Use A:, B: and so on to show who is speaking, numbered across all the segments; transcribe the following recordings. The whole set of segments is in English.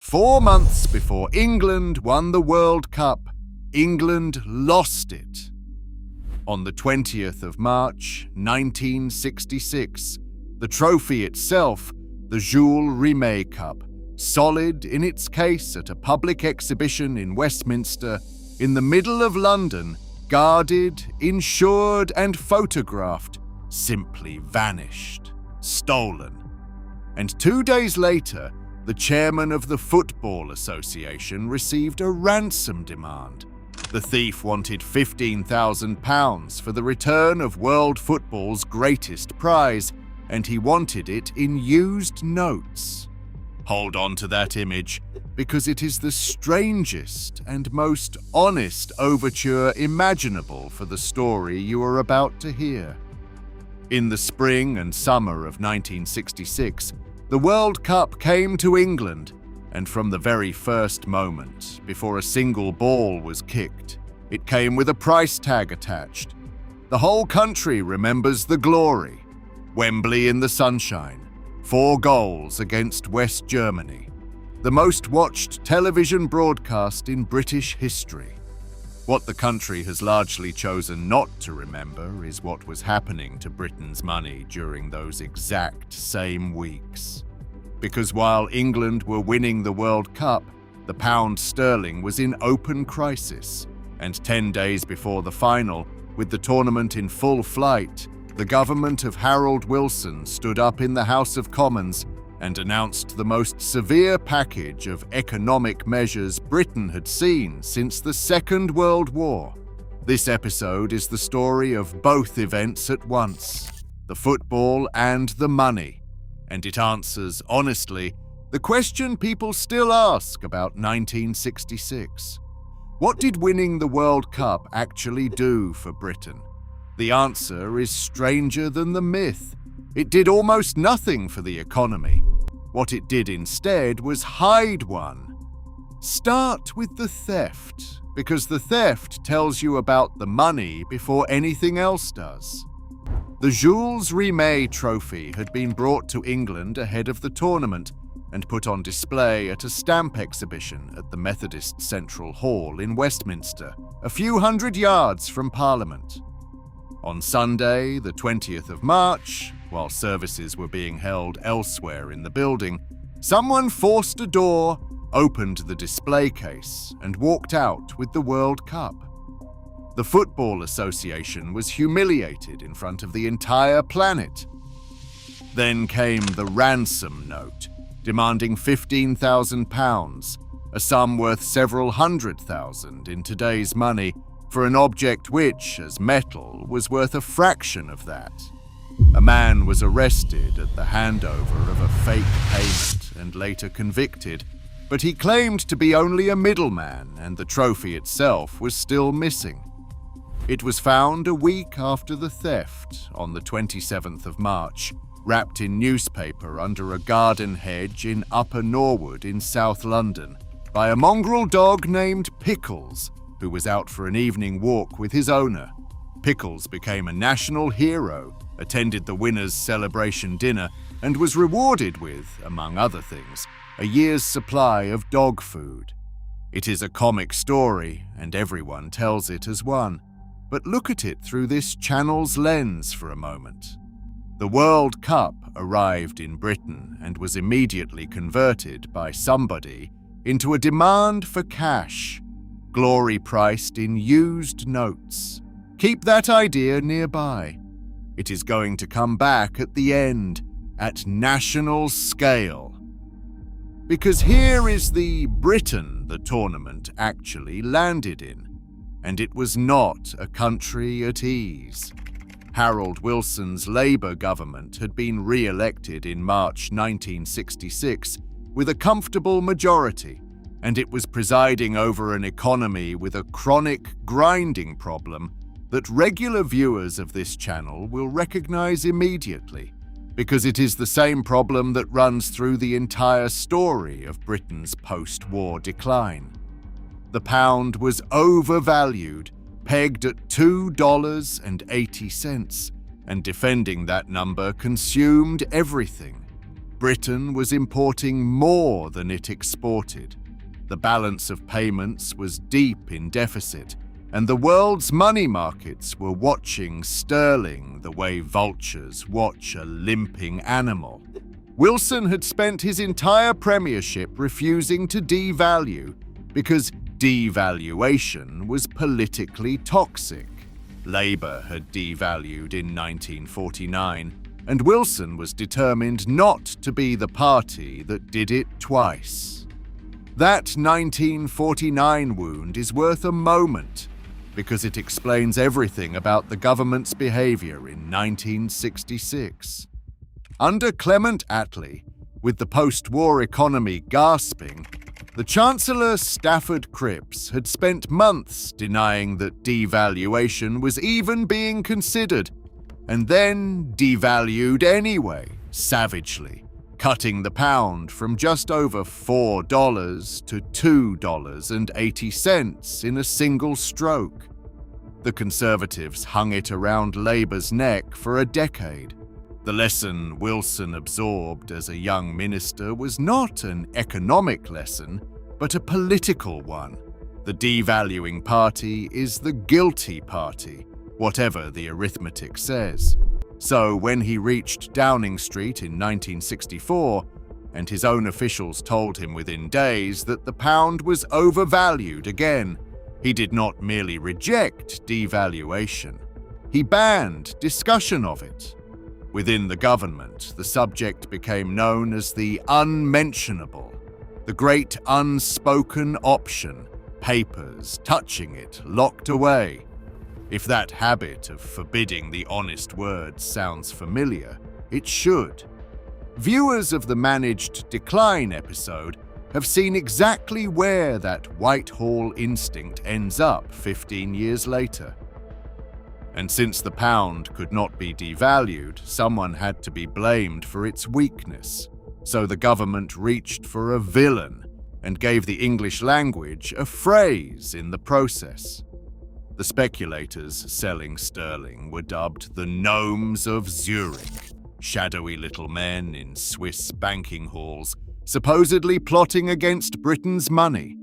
A: 4 months before England won the World Cup, England lost it. On the 20th of March, 1966, the trophy itself, the Jules Rimet Cup, solid in its case at a public exhibition in Westminster, in the middle of London, guarded, insured, and photographed, simply vanished, stolen. And 2 days later, the chairman of the Football Association received a ransom demand. The thief wanted £15,000 for the return of world football's greatest prize, and he wanted it in used notes. Hold on to that image, because it is the strangest and most honest overture imaginable for the story you are about to hear. In the spring and summer of 1966, the World Cup came to England, and from the very first moment, before a single ball was kicked, it came with a price tag attached. The whole country remembers the glory. Wembley in the sunshine, 4 goals against West Germany, the most watched television broadcast in British history. What the country has largely chosen not to remember is what was happening to Britain's money during those exact same weeks. Because while England were winning the World Cup, the pound sterling was in open crisis, and 10 days before the final, with the tournament in full flight, the government of Harold Wilson stood up in the House of Commons and announced the most severe package of economic measures Britain had seen since the Second World War. This episode is the story of both events at once, the football and the money, and it answers, honestly, the question people still ask about 1966. What did winning the World Cup actually do for Britain? The answer is stranger than the myth. It did almost nothing for the economy. What it did instead was hide one. Start with the theft, because the theft tells you about the money before anything else does. The Jules Rimet trophy had been brought to England ahead of the tournament and put on display at a stamp exhibition at the Methodist Central Hall in Westminster, a few hundred yards from Parliament. On Sunday, the 20th of March, while services were being held elsewhere in the building, someone forced a door, opened the display case, and walked out with the World Cup. The Football Association was humiliated in front of the entire planet. Then came the ransom note, demanding £15,000, a sum worth several £100,000 in today's money, for an object which, as metal, was worth a fraction of that. A man was arrested at the handover of a fake payment and later convicted, but he claimed to be only a middleman and the trophy itself was still missing. It was found a week after the theft, on the 27th of March, wrapped in newspaper under a garden hedge in Upper Norwood in South London, by a mongrel dog named Pickles, who was out for an evening walk with his owner. Pickles became a national hero, attended the winners' celebration dinner, and was rewarded with, among other things, a year's supply of dog food. It is a comic story, and everyone tells it as one. But look at it through this channel's lens for a moment. The World Cup arrived in Britain and was immediately converted by somebody into a demand for cash, glory priced in used notes. Keep that idea nearby. It is going to come back at the end, at national scale. Because here is the Britain the tournament actually landed in, and it was not a country at ease. Harold Wilson's Labour government had been re-elected in March 1966 with a comfortable majority, and it was presiding over an economy with a chronic grinding problem that regular viewers of this channel will recognize immediately, because it is the same problem that runs through the entire story of Britain's post-war decline. The pound was overvalued, pegged at $2.80, and defending that number consumed everything. Britain was importing more than it exported. The balance of payments was deep in deficit, and the world's money markets were watching sterling the way vultures watch a limping animal. Wilson had spent his entire premiership refusing to devalue because devaluation was politically toxic. Labour had devalued in 1949, and Wilson was determined not to be the party that did it twice. That 1949 wound is worth a moment because it explains everything about the government's behaviour in 1966. Under Clement Attlee, with the post-war economy gasping, the Chancellor Stafford Cripps had spent months denying that devaluation was even being considered, and then devalued anyway, savagely, cutting the pound from just over $4 to $2.80 in a single stroke. The Conservatives hung it around Labour's neck for a decade. The lesson Wilson absorbed as a young minister was not an economic lesson, but a political one. The devaluing party is the guilty party, whatever the arithmetic says. So when he reached Downing Street in 1964, and his own officials told him within days that the pound was overvalued again, he did not merely reject devaluation. He banned discussion of it. Within the government, the subject became known as the unmentionable, the great unspoken option, papers touching it locked away. If that habit of forbidding the honest word sounds familiar, it should. Viewers of the Managed Decline episode have seen exactly where that Whitehall instinct ends up 15 years later. And since the pound could not be devalued, someone had to be blamed for its weakness. So the government reached for a villain and gave the English language a phrase in the process. The speculators selling sterling were dubbed the Gnomes of Zurich, shadowy little men in Swiss banking halls, supposedly plotting against Britain's money.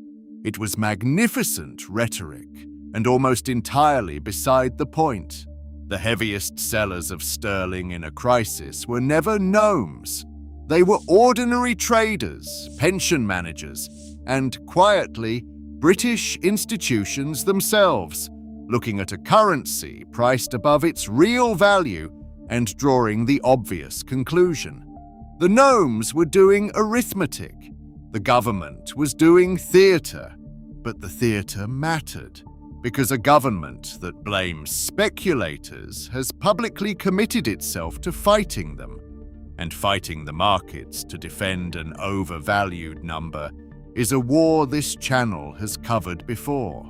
A: It was magnificent rhetoric, and almost entirely beside the point. The heaviest sellers of sterling in a crisis were never gnomes. They were ordinary traders, pension managers, and, quietly, British institutions themselves, looking at a currency priced above its real value and drawing the obvious conclusion. The gnomes were doing arithmetic. The government was doing theatre, but the theatre mattered, because a government that blames speculators has publicly committed itself to fighting them, and fighting the markets to defend an overvalued number is a war this channel has covered before.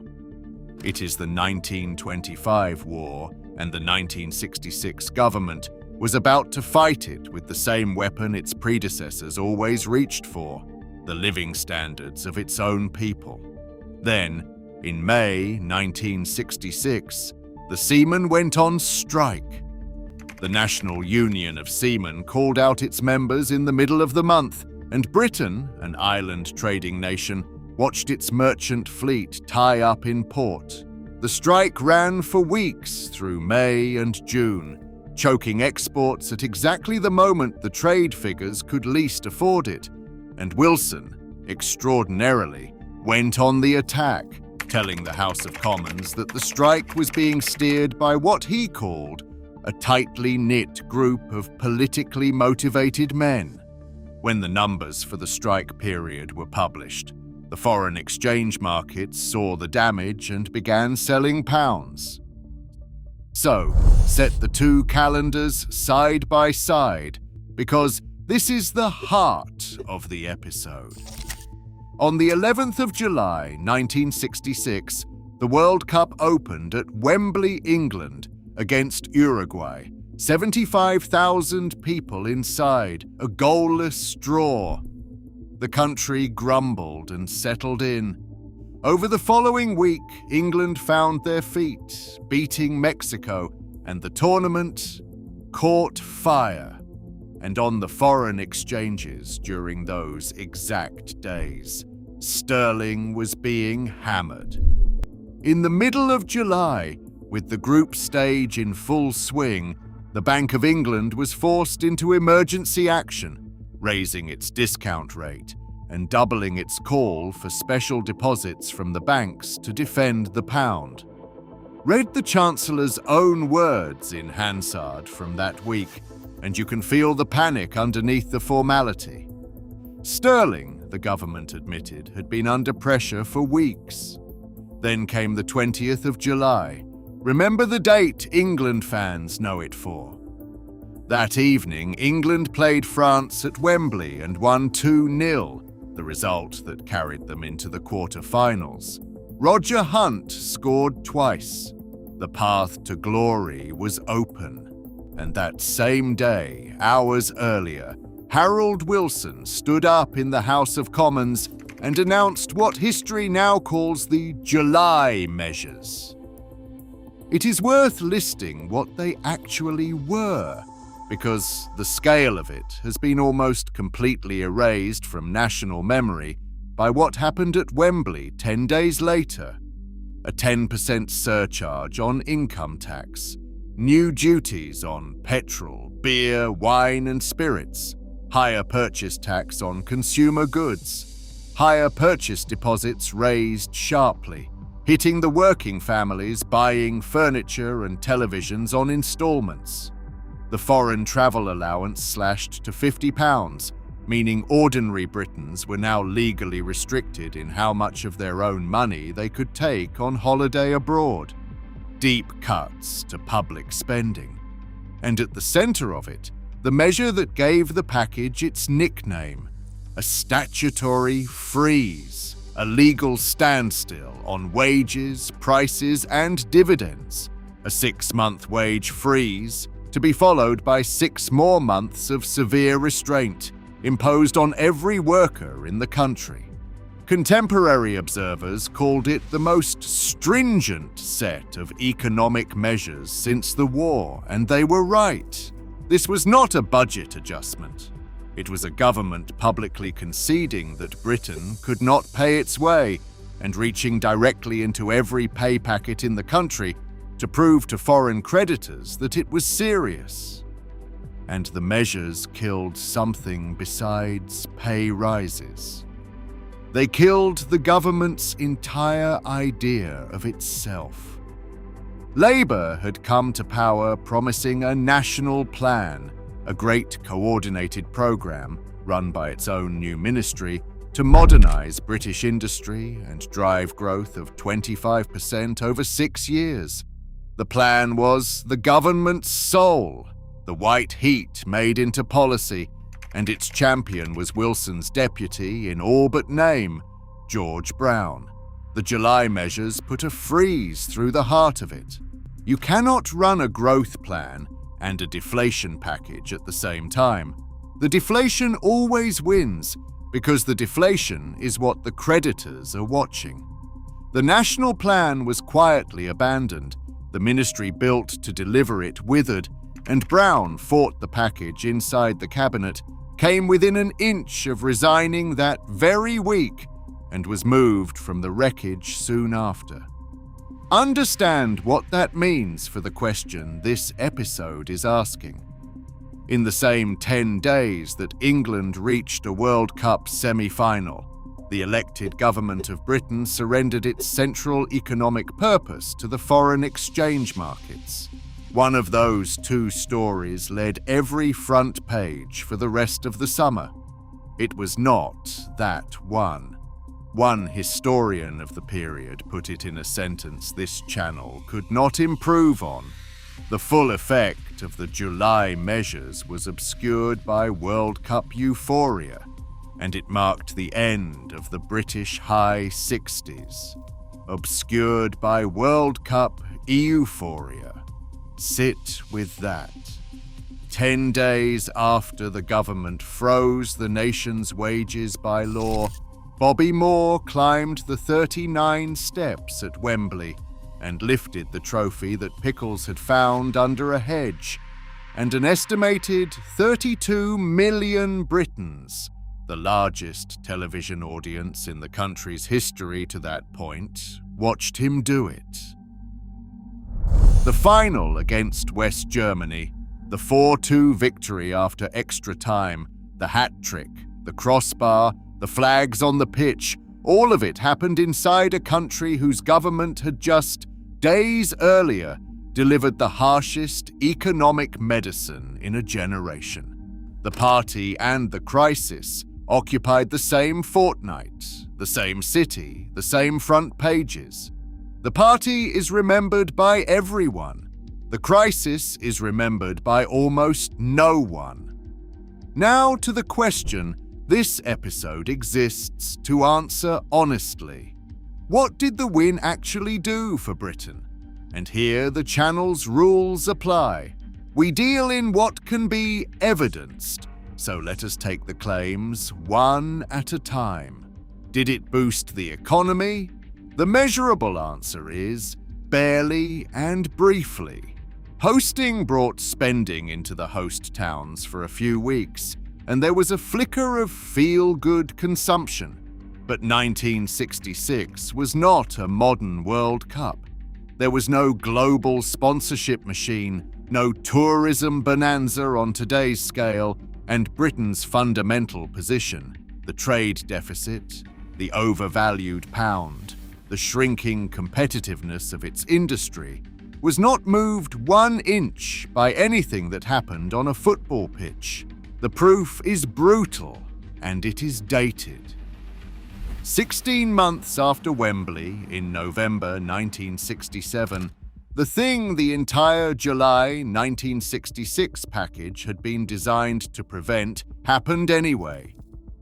A: It is the 1925 war, and the 1966 government was about to fight it with the same weapon its predecessors always reached for, the living standards of its own people. Then, in May 1966, the seamen went on strike. The National Union of Seamen called out its members in the middle of the month, and Britain, an island trading nation, watched its merchant fleet tie up in port. The strike ran for weeks through May and June, choking exports at exactly the moment the trade figures could least afford it, and Wilson, extraordinarily, went on the attack, telling the House of Commons that the strike was being steered by what he called a tightly knit group of politically motivated men. When the numbers for the strike period were published, the foreign exchange markets saw the damage and began selling pounds. So, set the two calendars side by side, because this is the heart of the episode. On the 11th of July, 1966, the World Cup opened at Wembley, England, against Uruguay. 75,000 people inside, a goalless draw. The country grumbled and settled in. Over the following week, England found their feet, beating Mexico, and the tournament caught fire. and on the foreign exchanges during those exact days, sterling was being hammered. In the middle of July, with the group stage in full swing, the Bank of England was forced into emergency action, raising its discount rate and doubling its call for special deposits from the banks to defend the pound. Read the Chancellor's own words in Hansard from that week, and you can feel the panic underneath the formality. Sterling, the government admitted, had been under pressure for weeks. Then came the 20th of July. Remember the date England fans know it for. That evening, England played France at Wembley and won 2-0, the result that carried them into the quarter-finals. Roger Hunt scored twice. The path to glory was open. And that same day, hours earlier, Harold Wilson stood up in the House of Commons and announced what history now calls the July measures. It is worth listing what they actually were, because the scale of it has been almost completely erased from national memory by what happened at Wembley 10 days later. A 10% surcharge on income tax, new duties on petrol, beer, wine and spirits, higher purchase tax on consumer goods, higher purchase deposits raised sharply, hitting the working families buying furniture and televisions on installments. The foreign travel allowance slashed to £50, meaning ordinary Britons were now legally restricted in how much of their own money they could take on holiday abroad. Deep cuts to public spending. And at the centre of it, the measure that gave the package its nickname, a statutory freeze, a legal standstill on wages, prices and dividends, a 6-month wage freeze, to be followed by 6 more months of severe restraint imposed on every worker in the country. Contemporary observers called it the most stringent set of economic measures since the war, and they were right. This was not a budget adjustment. It was a government publicly conceding that Britain could not pay its way and reaching directly into every pay packet in the country to prove to foreign creditors that it was serious. And the measures killed something besides pay rises. They killed the government's entire idea of itself. Labour had come to power promising a national plan, a great coordinated programme run by its own new ministry to modernise British industry and drive growth of 25% over 6 years. The plan was the government's soul, the white heat made into policy, and its champion was Wilson's deputy in all but name, George Brown. The July measures put a freeze through the heart of it. You cannot run a growth plan and a deflation package at the same time. The deflation always wins because the deflation is what the creditors are watching. The national plan was quietly abandoned. The ministry built to deliver it withered, and Brown fought the package inside the cabinet, came within an inch of resigning that very week, and was moved from the wreckage soon after. Understand what that means for the question this episode is asking. In the same 10 days that England reached a World Cup semi-final, the elected government of Britain surrendered its central economic purpose to the foreign exchange markets. One of those 2 stories led every front page for the rest of the summer. It was not that one. One historian of the period put it in a sentence this channel could not improve on. The full effect of the July measures was obscured by World Cup euphoria, and it marked the end of the British high 60s. Obscured by World Cup euphoria. Sit with that. 10 days after the government froze the nation's wages by law, Bobby Moore climbed the 39 steps at Wembley and lifted the trophy that Pickles had found under a hedge. and an estimated 32 million Britons, the largest television audience in the country's history to that point, watched him do it. The final against West Germany, the 4-2 victory after extra time, the hat trick, the crossbar, the flags on the pitch, all of it happened inside a country whose government had just days earlier delivered the harshest economic medicine in a generation. The party and the crisis occupied the same fortnight, the same city, the same front pages. The party is remembered by everyone. The crisis is remembered by almost no one. Now to the question this episode exists to answer honestly. What did the win actually do for Britain? And here the channel's rules apply. We deal in what can be evidenced, so let us take the claims one at a time. Did it boost the economy? The measurable answer is barely and briefly. Hosting brought spending into the host towns for a few weeks, and there was a flicker of feel-good consumption. But 1966 was not a modern World Cup. There was no global sponsorship machine, no tourism bonanza on today's scale, and Britain's fundamental position, the trade deficit, the overvalued pound, the shrinking competitiveness of its industry, was not moved 1 inch by anything that happened on a football pitch. The proof is brutal, and it is dated. 16 months after Wembley, in November 1967, the thing the entire July 1966 package had been designed to prevent happened anyway.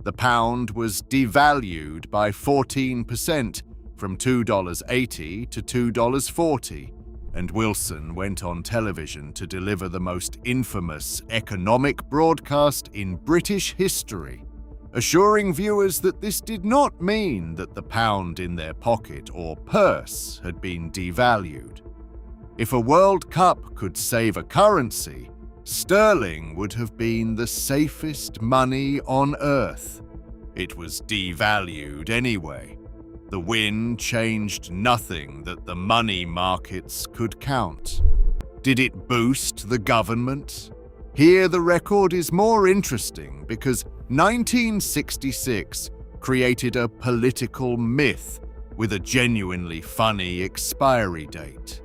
A: The pound was devalued by 14%, from $2.80 to $2.40, and Wilson went on television to deliver the most infamous economic broadcast in British history, assuring viewers that this did not mean that the pound in their pocket or purse had been devalued. If a World Cup could save a currency, sterling would have been the safest money on earth. It was devalued anyway. The win changed nothing that the money markets could count. Did it boost the government? Here the record is more interesting because 1966 created a political myth with a genuinely funny expiry date.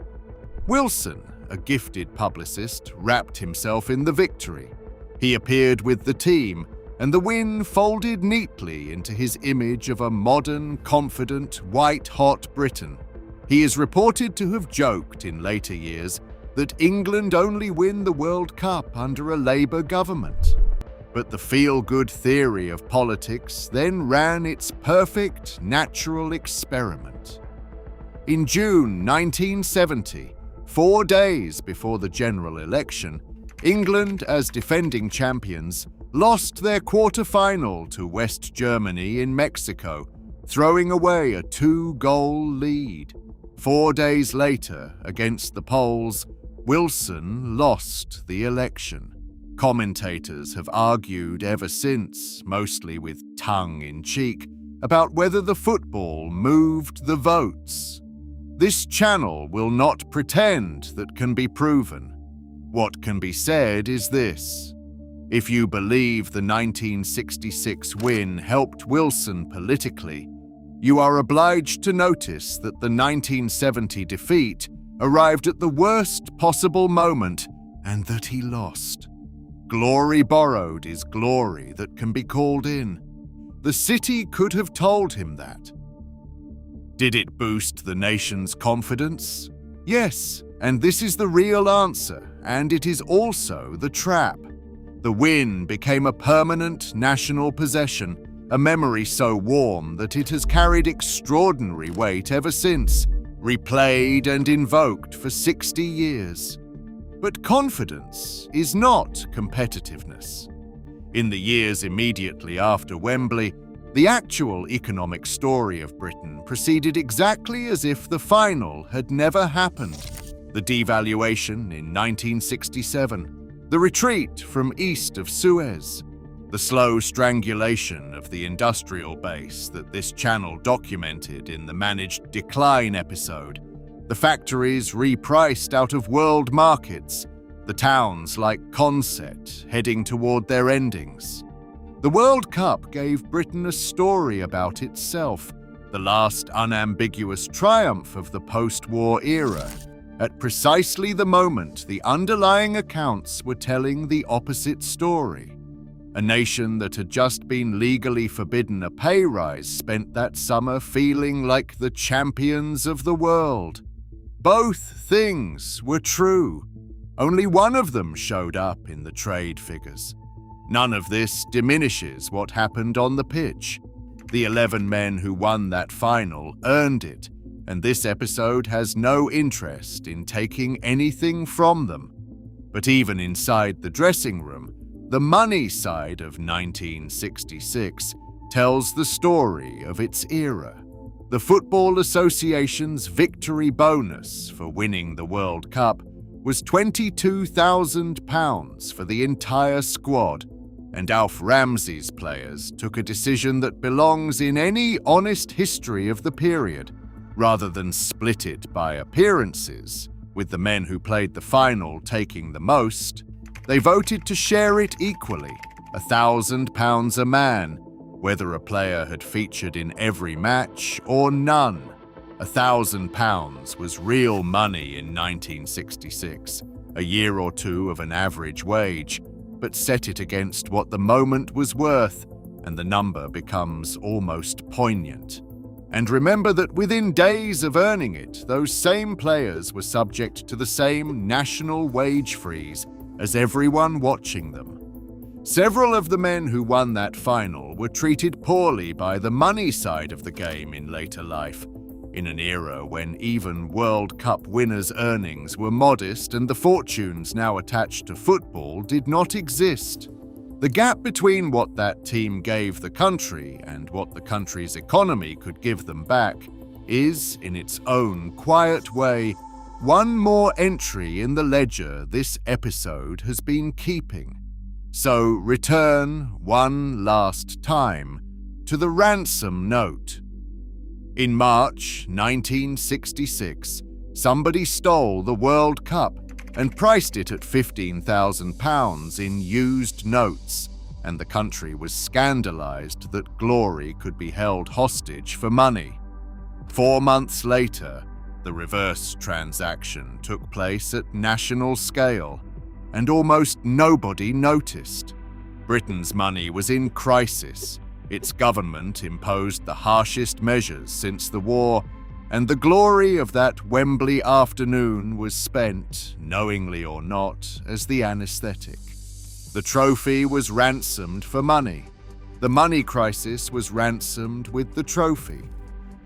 A: Wilson, a gifted publicist, wrapped himself in the victory. He appeared with the team, and the win folded neatly into his image of a modern, confident, white-hot Britain. He is reported to have joked in later years that England only win the World Cup under a Labour government. But the feel-good theory of politics then ran its perfect, natural experiment. In June 1970, 4 days before the general election, England, as defending champions, lost their quarter-final to West Germany in Mexico, throwing away a 2-goal lead. 4 days later, against the Poles, Wilson lost the election. Commentators have argued ever since, mostly with tongue in cheek, about whether the football moved the votes. This channel will not pretend that can be proven. What can be said is this. If you believe the 1966 win helped Wilson politically, you are obliged to notice that the 1970 defeat arrived at the worst possible moment and that he lost. Glory borrowed is glory that can be called in. The city could have told him that. Did it boost the nation's confidence? Yes, and this is the real answer, and it is also the trap. The win became a permanent national possession, a memory so warm that it has carried extraordinary weight ever since, replayed and invoked for 60 years. But confidence is not competitiveness. In the years immediately after Wembley, the actual economic story of Britain proceeded exactly as if the final had never happened. The devaluation in 1967, the retreat from east of Suez, the slow strangulation of the industrial base that this channel documented in the Managed Decline episode, the factories repriced out of world markets, the towns like Consett heading toward their endings. The World Cup gave Britain a story about itself, the last unambiguous triumph of the post-war era, at precisely the moment the underlying accounts were telling the opposite story. A nation that had just been legally forbidden a pay rise spent that summer feeling like the champions of the world. Both things were true. Only one of them showed up in the trade figures. None of this diminishes what happened on the pitch. The 11 men who won that final earned it, and this episode has no interest in taking anything from them. But even inside the dressing room, the money side of 1966 tells the story of its era. The Football Association's victory bonus for winning the World Cup was £22,000 for the entire squad, and Alf Ramsey's players took a decision that belongs in any honest history of the period. Rather than split it by appearances, with the men who played the final taking the most, they voted to share it equally, £1,000 a man, whether a player had featured in every match or none. £1,000 was real money in 1966, a year or two of an average wage, but set it against what the moment was worth, and the number becomes almost poignant. And remember that within days of earning it, those same players were subject to the same national wage freeze as everyone watching them. Several of the men who won that final were treated poorly by the money side of the game in later life, in an era when even World Cup winners' earnings were modest and the fortunes now attached to football did not exist. The gap between what that team gave the country and what the country's economy could give them back is, in its own quiet way, one more entry in the ledger this episode has been keeping. So return one last time to the ransom note. In March 1966, somebody stole the World Cup and priced it at £15,000 in used notes, and the country was scandalized that glory could be held hostage for money. 4 months later, the reverse transaction took place at national scale, and almost nobody noticed. Britain's money was in crisis. Its government imposed the harshest measures since the war, and the glory of that Wembley afternoon was spent, knowingly or not, as the anesthetic. The trophy was ransomed for money. The money crisis was ransomed with the trophy.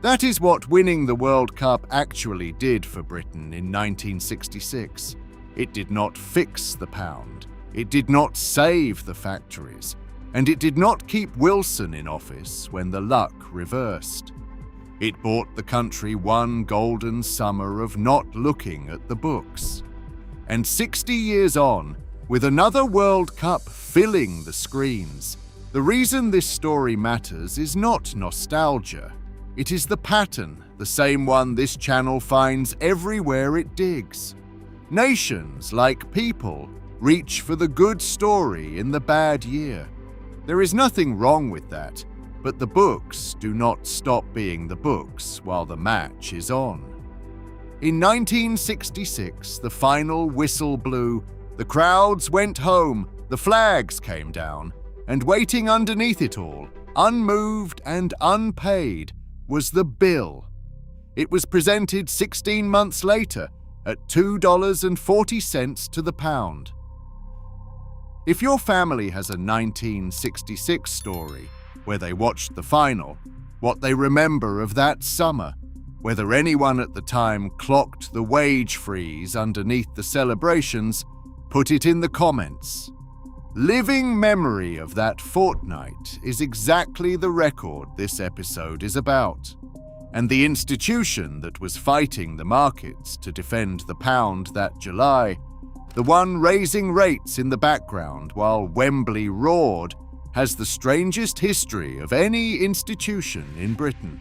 A: That is what winning the World Cup actually did for Britain in 1966. It did not fix the pound, it did not save the factories, and it did not keep Wilson in office when the luck reversed. It bought the country one golden summer of not looking at the books. And 60 years on, with another World Cup filling the screens, the reason this story matters is not nostalgia. It is the pattern, the same one this channel finds everywhere it digs. Nations, like people, reach for the good story in the bad year. There is nothing wrong with that, but the books do not stop being the books while the match is on. In 1966, the final whistle blew, the crowds went home, the flags came down, and waiting underneath it all, unmoved and unpaid, was the bill. It was presented 16 months later at $2.40 to the pound. If your family has a 1966 story where they watched the final, what they remember of that summer, whether anyone at the time clocked the wage freeze underneath the celebrations, put it in the comments. Living memory of that fortnight is exactly the record this episode is about. And the institution that was fighting the markets to defend the pound that July The one raising rates in the background while Wembley roared has the strangest history of any institution in Britain.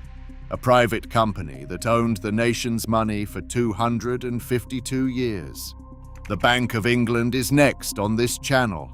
A: A private company that owned the nation's money for 252 years. The Bank of England is next on this channel.